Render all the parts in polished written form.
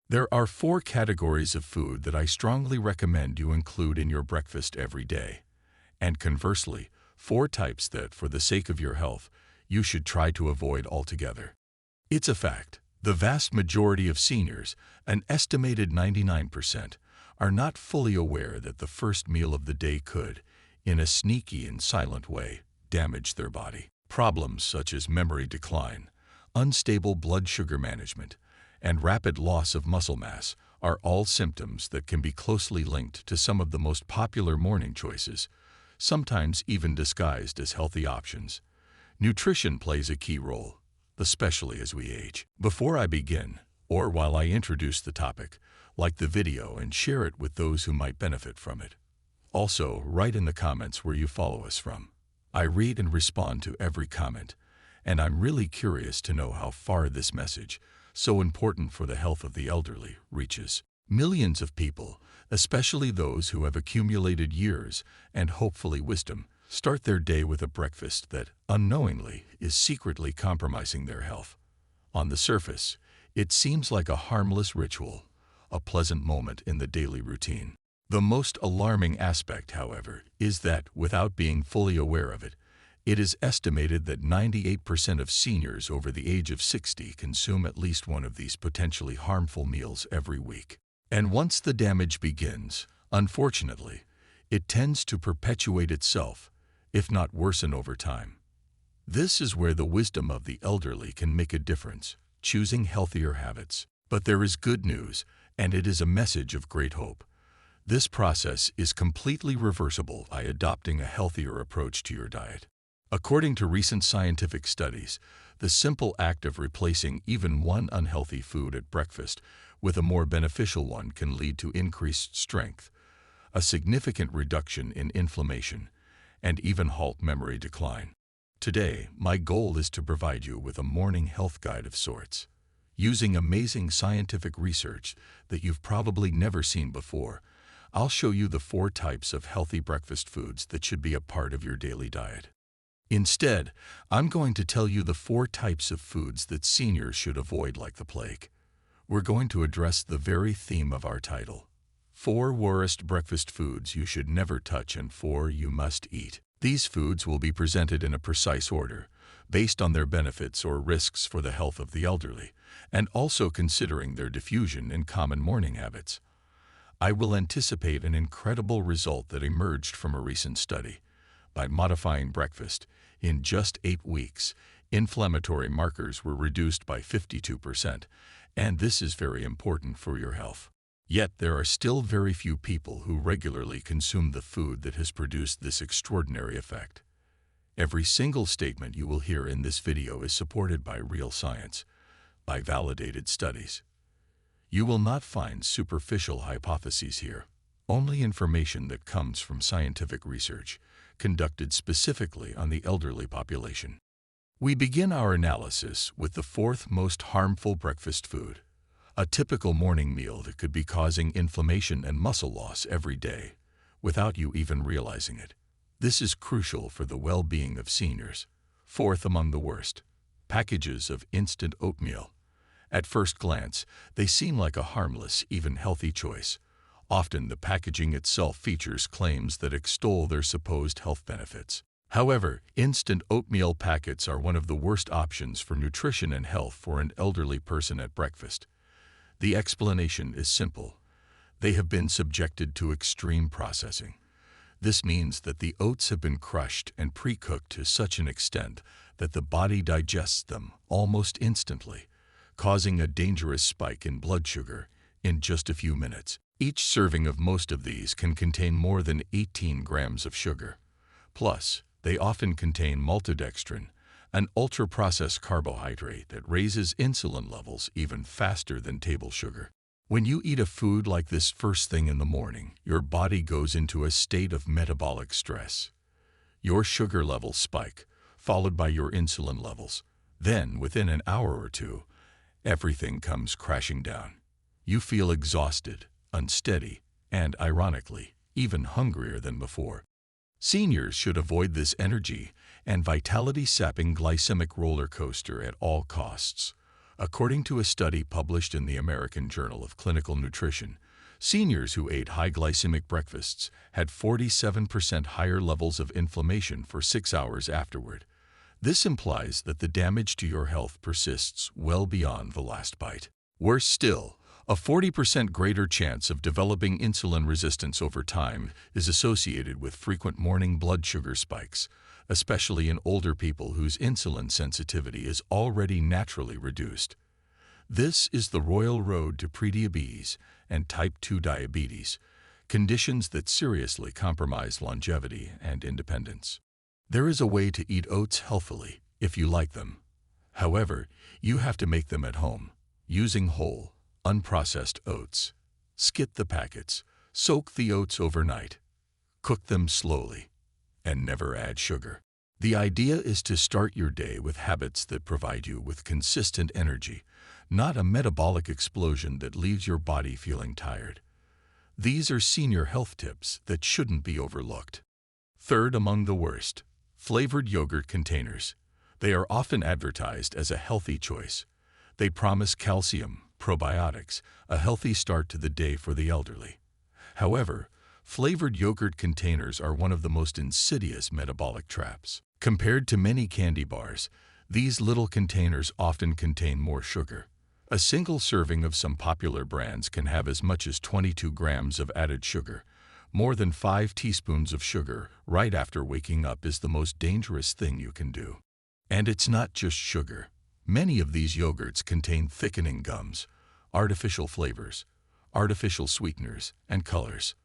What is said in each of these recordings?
There are 4 categories of food that I strongly recommend you include in your breakfast every day. And conversely, 4 types that, for the sake of your health, you should try to avoid altogether. It's a fact. The vast majority of seniors, an estimated 99%, are not fully aware that the first meal of the day could, in a sneaky and silent way, damage their body. Problems such as memory decline, unstable blood sugar management, and rapid loss of muscle mass are all symptoms that can be closely linked to some of the most popular morning choices, sometimes even disguised as healthy options. Nutrition plays a key role, especially as we age. Before I begin, or while I introduce the topic, like the video and share it with those who might benefit from it. Also, write in the comments where you follow us from. I read and respond to every comment, and I'm really curious to know how far this message, so important for the health of the elderly, reaches. Millions of people, especially those who have accumulated years and hopefully wisdom, start their day with a breakfast that, unknowingly, is secretly compromising their health. On the surface, it seems like a harmless ritual, a pleasant moment in the daily routine. The most alarming aspect, however, is that, without being fully aware of it, it is estimated that 98% of seniors over the age of 60 consume at least one of these potentially harmful meals every week. And once the damage begins, unfortunately, it tends to perpetuate itself, if not worsen over time. This is where the wisdom of the elderly can make a difference, choosing healthier habits. But there is good news, and it is a message of great hope. This process is completely reversible by adopting a healthier approach to your diet. According to recent scientific studies, the simple act of replacing even one unhealthy food at breakfast with a more beneficial one can lead to increased strength, a significant reduction in inflammation, and even halt memory decline. Today, my goal is to provide you with a morning health guide of sorts. Using amazing scientific research that you've probably never seen before, I'll show you the 4 types of healthy breakfast foods that should be a part of your daily diet. Instead, I'm going to tell you the 4 types of foods that seniors should avoid like the plague. We're going to address the very theme of our title: 4 worst breakfast foods you should never touch and 4 you must eat. These foods will be presented in a precise order, based on their benefits or risks for the health of the elderly, and also considering their diffusion in common morning habits. I will anticipate an incredible result that emerged from a recent study. By modifying breakfast, in just 8 weeks, inflammatory markers were reduced by 52%, and this is very important for your health. Yet there are still very few people who regularly consume the food that has produced this extraordinary effect. Every single statement you will hear in this video is supported by real science, by validated studies. You will not find superficial hypotheses here, only information that comes from scientific research, conducted specifically on the elderly population. We begin our analysis with the 4th most harmful breakfast food, a typical morning meal that could be causing inflammation and muscle loss every day, without you even realizing it. This is crucial for the well-being of seniors. 4th among the worst: packages of instant oatmeal. At first glance, they seem like a harmless, even healthy choice. Often the packaging itself features claims that extol their supposed health benefits. However, instant oatmeal packets are one of the worst options for nutrition and health for an elderly person at breakfast. The explanation is simple. They have been subjected to extreme processing. This means that the oats have been crushed and pre-cooked to such an extent that the body digests them almost instantly, causing a dangerous spike in blood sugar in just a few minutes. Each serving of most of these can contain more than 18 grams of sugar. Plus, they often contain maltodextrin, an ultra-processed carbohydrate that raises insulin levels even faster than table sugar. When you eat a food like this first thing in the morning, your body goes into a state of metabolic stress. Your sugar levels spike, followed by your insulin levels. Then, within an hour or two, everything comes crashing down. You feel exhausted, unsteady, and, ironically, even hungrier than before. Seniors should avoid this energy and vitality-sapping glycemic roller coaster at all costs. According to a study published in the American Journal of Clinical Nutrition, seniors who ate high glycemic breakfasts had 47% higher levels of inflammation for 6 hours afterward. This implies that the damage to your health persists well beyond the last bite. Worse still, a 40% greater chance of developing insulin resistance over time is associated with frequent morning blood sugar spikes, especially in older people whose insulin sensitivity is already naturally reduced. This is the royal road to prediabetes and type 2 diabetes, conditions that seriously compromise longevity and independence. There is a way to eat oats healthily if you like them. However, you have to make them at home, using whole, unprocessed oats. Skip the packets, soak the oats overnight, cook them slowly, and never add sugar. The idea is to start your day with habits that provide you with consistent energy, not a metabolic explosion that leaves your body feeling tired. These are senior health tips that shouldn't be overlooked. Third among the worst, flavored yogurt containers. They are often advertised as a healthy choice. They promise calcium, probiotics, a healthy start to the day for the elderly. However, flavored yogurt containers are one of the most insidious metabolic traps. Compared to many candy bars, these little containers often contain more sugar. A single serving of some popular brands can have as much as 22 grams of added sugar. More than 5 teaspoons of sugar right after waking up is the most dangerous thing you can do. And it's not just sugar. Many of these yogurts contain thickening gums, artificial flavors, artificial sweeteners, and colors,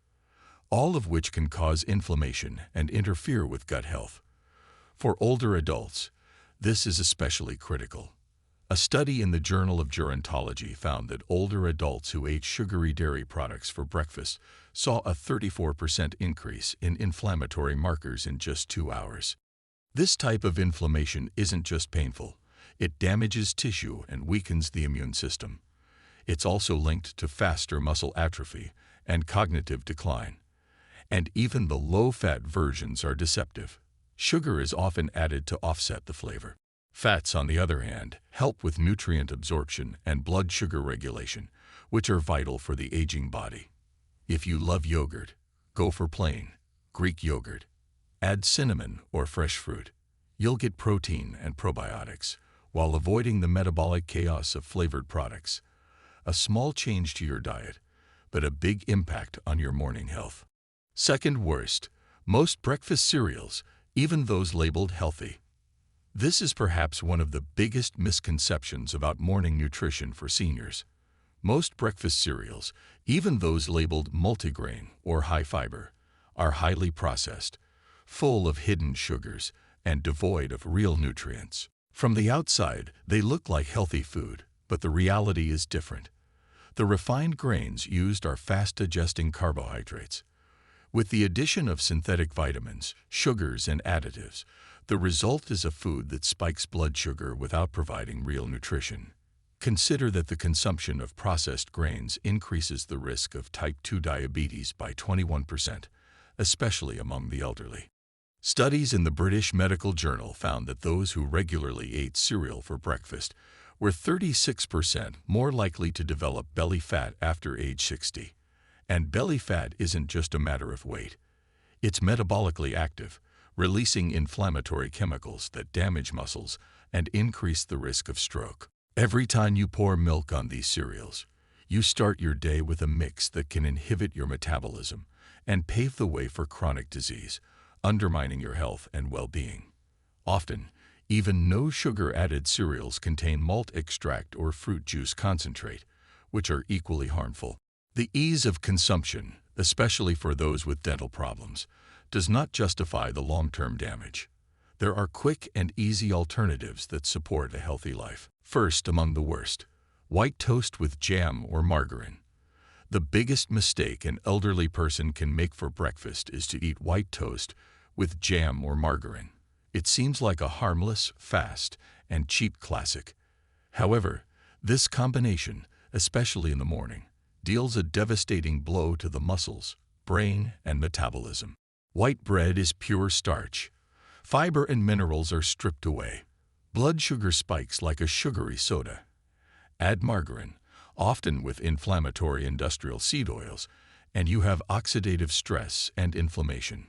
all of which can cause inflammation and interfere with gut health. For older adults, this is especially critical. A study in the Journal of Gerontology found that older adults who ate sugary dairy products for breakfast saw a 34% increase in inflammatory markers in just 2 hours. This type of inflammation isn't just painful, it damages tissue and weakens the immune system. It's also linked to faster muscle atrophy and cognitive decline. And even the low-fat versions are deceptive. Sugar is often added to offset the flavor. Fats, on the other hand, help with nutrient absorption and blood sugar regulation, which are vital for the aging body. If you love yogurt, go for plain Greek yogurt. Add cinnamon or fresh fruit. You'll get protein and probiotics, while avoiding the metabolic chaos of flavored products. A small change to your diet, but a big impact on your morning health. Second worst, most breakfast cereals, even those labeled healthy. This is perhaps one of the biggest misconceptions about morning nutrition for seniors. Most breakfast cereals, even those labeled multigrain or high fiber, are highly processed, full of hidden sugars, and devoid of real nutrients. From the outside, they look like healthy food, but the reality is different. The refined grains used are fast-digesting carbohydrates. With the addition of synthetic vitamins, sugars, and additives, the result is a food that spikes blood sugar without providing real nutrition. Consider that the consumption of processed grains increases the risk of type 2 diabetes by 21%, especially among the elderly. Studies in the British Medical Journal found that those who regularly ate cereal for breakfast were 36% more likely to develop belly fat after age 60. And belly fat isn't just a matter of weight. It's metabolically active, releasing inflammatory chemicals that damage muscles and increase the risk of stroke. Every time you pour milk on these cereals, you start your day with a mix that can inhibit your metabolism and pave the way for chronic disease, undermining your health and well-being. Often, even no sugar-added cereals contain malt extract or fruit juice concentrate, which are equally harmful. The ease of consumption, especially for those with dental problems, does not justify the long-term damage. There are quick and easy alternatives that support a healthy life. First among the worst, white toast with jam or margarine. The biggest mistake an elderly person can make for breakfast is to eat white toast with jam or margarine. It seems like a harmless, fast, and cheap classic. However, this combination, especially in the morning, deals a devastating blow to the muscles, brain, and metabolism. White bread is pure starch. Fiber and minerals are stripped away. Blood sugar spikes like a sugary soda. Add margarine, often with inflammatory industrial seed oils, and you have oxidative stress and inflammation.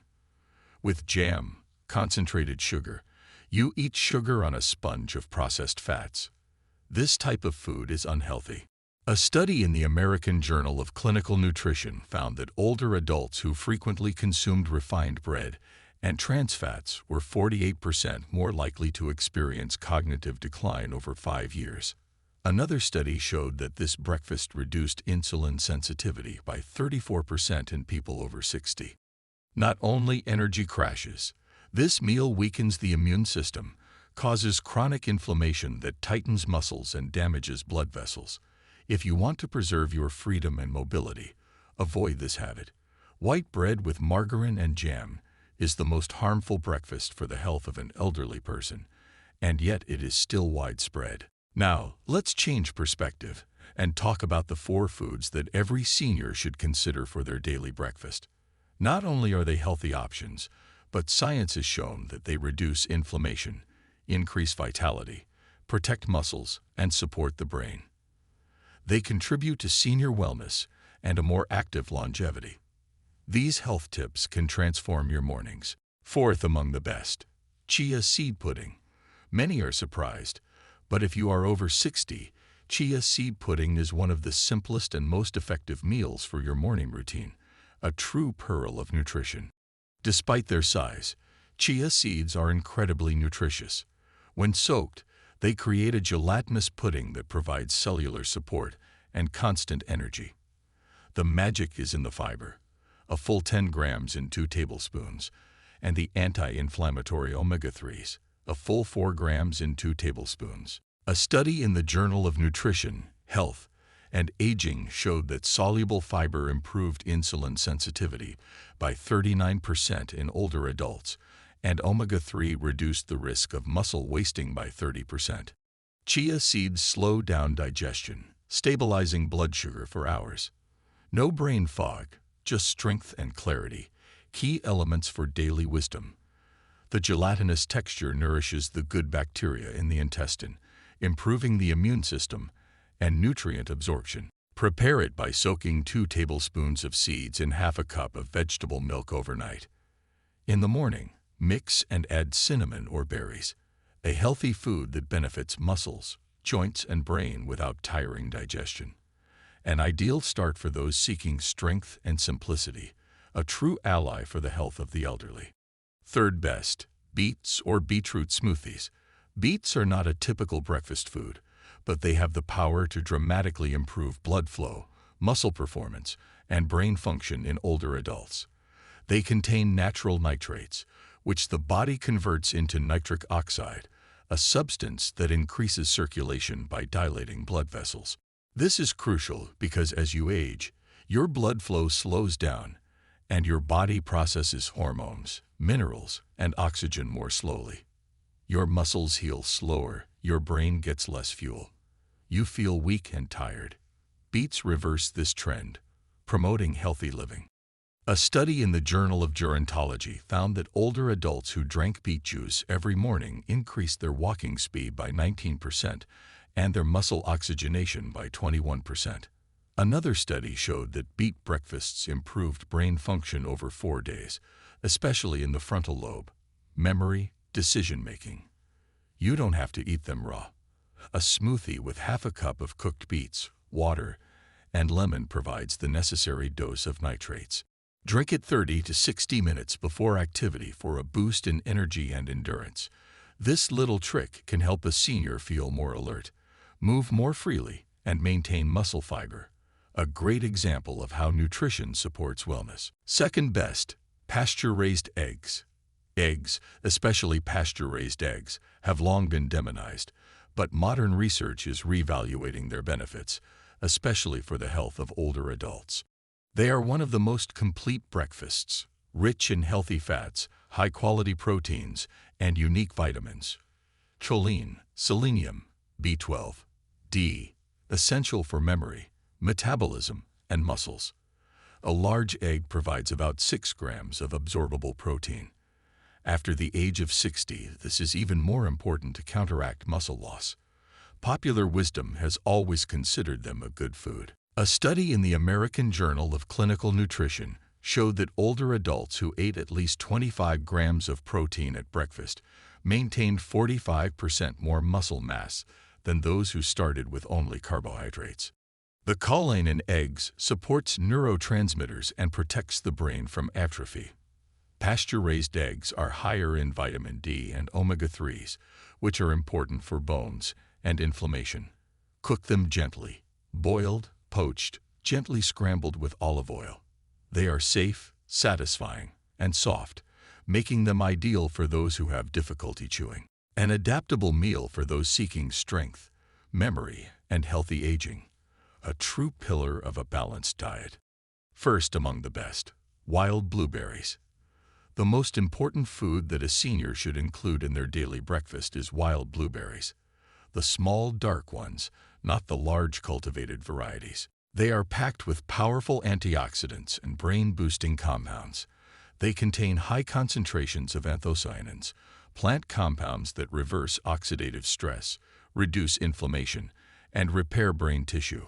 With jam, concentrated sugar, you eat sugar on a sponge of processed fats. This type of food is unhealthy. A study in the American Journal of Clinical Nutrition found that older adults who frequently consumed refined bread and trans fats were 48% more likely to experience cognitive decline over 5 years. Another study showed that this breakfast reduced insulin sensitivity by 34% in people over 60. Not only energy crashes, this meal weakens the immune system, causes chronic inflammation that tightens muscles and damages blood vessels. If you want to preserve your freedom and mobility, avoid this habit. White bread with margarine and jam is the most harmful breakfast for the health of an elderly person, and yet it is still widespread. Now, let's change perspective and talk about the 4 foods that every senior should consider for their daily breakfast. Not only are they healthy options, but science has shown that they reduce inflammation, increase vitality, protect muscles, and support the brain. They contribute to senior wellness and a more active longevity. These health tips can transform your mornings. 4th among the best, chia seed pudding. Many are surprised, but if you are over 60, chia seed pudding is one of the simplest and most effective meals for your morning routine, a true pearl of nutrition. Despite their size, chia seeds are incredibly nutritious. When soaked, they create a gelatinous pudding that provides cellular support and constant energy. The magic is in the fiber, a full 10 grams in 2 tablespoons, and the anti-inflammatory omega-3s, a full 4 grams in 2 tablespoons. A study in the Journal of Nutrition, Health, and Aging showed that soluble fiber improved insulin sensitivity by 39% in older adults, and omega-3 reduced the risk of muscle wasting by 30%. Chia seeds slow down digestion, stabilizing blood sugar for hours. No brain fog, just strength and clarity, key elements for daily wisdom. The gelatinous texture nourishes the good bacteria in the intestine, improving the immune system and nutrient absorption. Prepare it by soaking 2 tablespoons of seeds in half a cup of vegetable milk overnight. In the morning, mix and add cinnamon or berries, a healthy food that benefits muscles, joints, and brain without tiring digestion. An ideal start for those seeking strength and simplicity, a true ally for the health of the elderly. 3rd best, beets or beetroot smoothies. Beets are not a typical breakfast food, but they have the power to dramatically improve blood flow, muscle performance, and brain function in older adults. They contain natural nitrates, which the body converts into nitric oxide, a substance that increases circulation by dilating blood vessels. This is crucial because as you age, your blood flow slows down, and your body processes hormones, minerals, and oxygen more slowly. Your muscles heal slower, your brain gets less fuel. You feel weak and tired. Beets reverse this trend, promoting healthy living. A study in the Journal of Gerontology found that older adults who drank beet juice every morning increased their walking speed by 19% and their muscle oxygenation by 21%. Another study showed that beet breakfasts improved brain function over 4 days, especially in the frontal lobe, memory, decision-making. You don't have to eat them raw. A smoothie with half a cup of cooked beets, water, and lemon provides the necessary dose of nitrates. Drink it 30 to 60 minutes before activity for a boost in energy and endurance. This little trick can help a senior feel more alert, move more freely, and maintain muscle fiber. A great example of how nutrition supports wellness. 2nd best, pasture-raised eggs. Eggs, especially pasture-raised eggs, have long been demonized, but modern research is reevaluating their benefits, especially for the health of older adults. They are one of the most complete breakfasts, rich in healthy fats, high-quality proteins, and unique vitamins. Choline, selenium, B12, D, essential for memory, metabolism, and muscles. A large egg provides about 6 grams of absorbable protein. After the age of 60, this is even more important to counteract muscle loss. popular wisdom has always considered them a good food. A study in the American Journal of Clinical Nutrition showed that older adults who ate at least 25 grams of protein at breakfast maintained 45% more muscle mass than those who started with only carbohydrates. The choline in eggs supports neurotransmitters and protects the brain from atrophy. Pasture-raised eggs are higher in vitamin D and omega-3s, which are important for bones and inflammation. Cook them gently, boiled, poached, gently scrambled with olive oil. They are safe, satisfying, and soft, making them ideal for those who have difficulty chewing. An adaptable meal for those seeking strength, memory, and healthy aging. A true pillar of a balanced diet. First among the best, wild blueberries. The most important food that a senior should include in their daily breakfast is wild blueberries. The small, dark ones, not the large cultivated varieties. They are packed with powerful antioxidants and brain-boosting compounds. They contain high concentrations of anthocyanins, plant compounds that reverse oxidative stress, reduce inflammation, and repair brain tissue.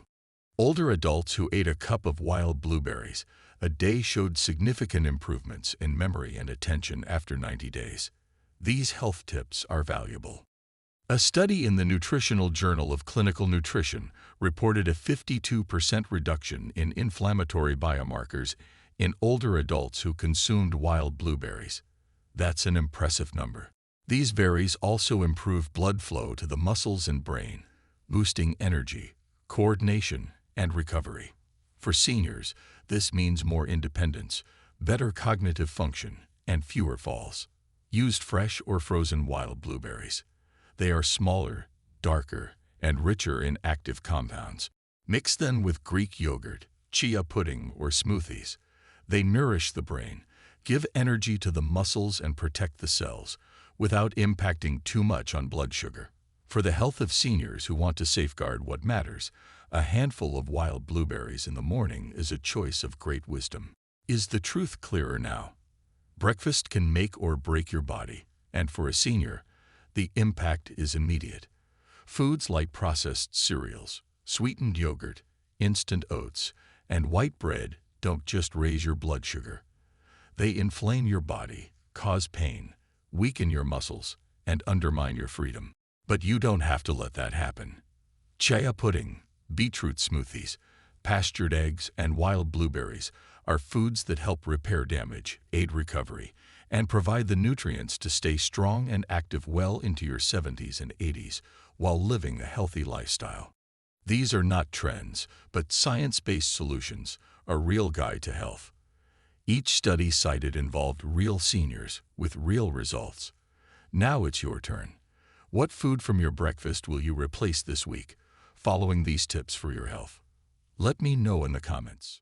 Older adults who ate a cup of wild blueberries a day showed significant improvements in memory and attention after 90 days. These health tips are valuable. A study in the Nutritional Journal of Clinical Nutrition reported a 52% reduction in inflammatory biomarkers in older adults who consumed wild blueberries. That's an impressive number. These berries also improve blood flow to the muscles and brain, boosting energy, coordination, and recovery. For seniors, this means more independence, better cognitive function, and fewer falls. Used fresh or frozen wild blueberries. They are smaller, darker, and richer in active compounds. Mix them with Greek yogurt, chia pudding, or smoothies. They nourish the brain, give energy to the muscles, and protect the cells without impacting too much on blood sugar. For the health of seniors who want to safeguard what matters, a handful of wild blueberries in the morning is a choice of great wisdom. Is the truth clearer now? Breakfast can make or break your body, and for a senior, the impact is immediate. Foods like processed cereals, sweetened yogurt, instant oats, and white bread don't just raise your blood sugar. They inflame your body, cause pain, weaken your muscles, and undermine your freedom. But you don't have to let that happen. Chia pudding, beetroot smoothies, pastured eggs, and wild blueberries are foods that help repair damage, aid recovery, and provide the nutrients to stay strong and active well into your 70s and 80s while living a healthy lifestyle. These are not trends, but science-based solutions, a real guide to health. Each study cited involved real seniors with real results. Now it's your turn. What food from your breakfast will you replace this week, following these tips for your health? Let me know in the comments.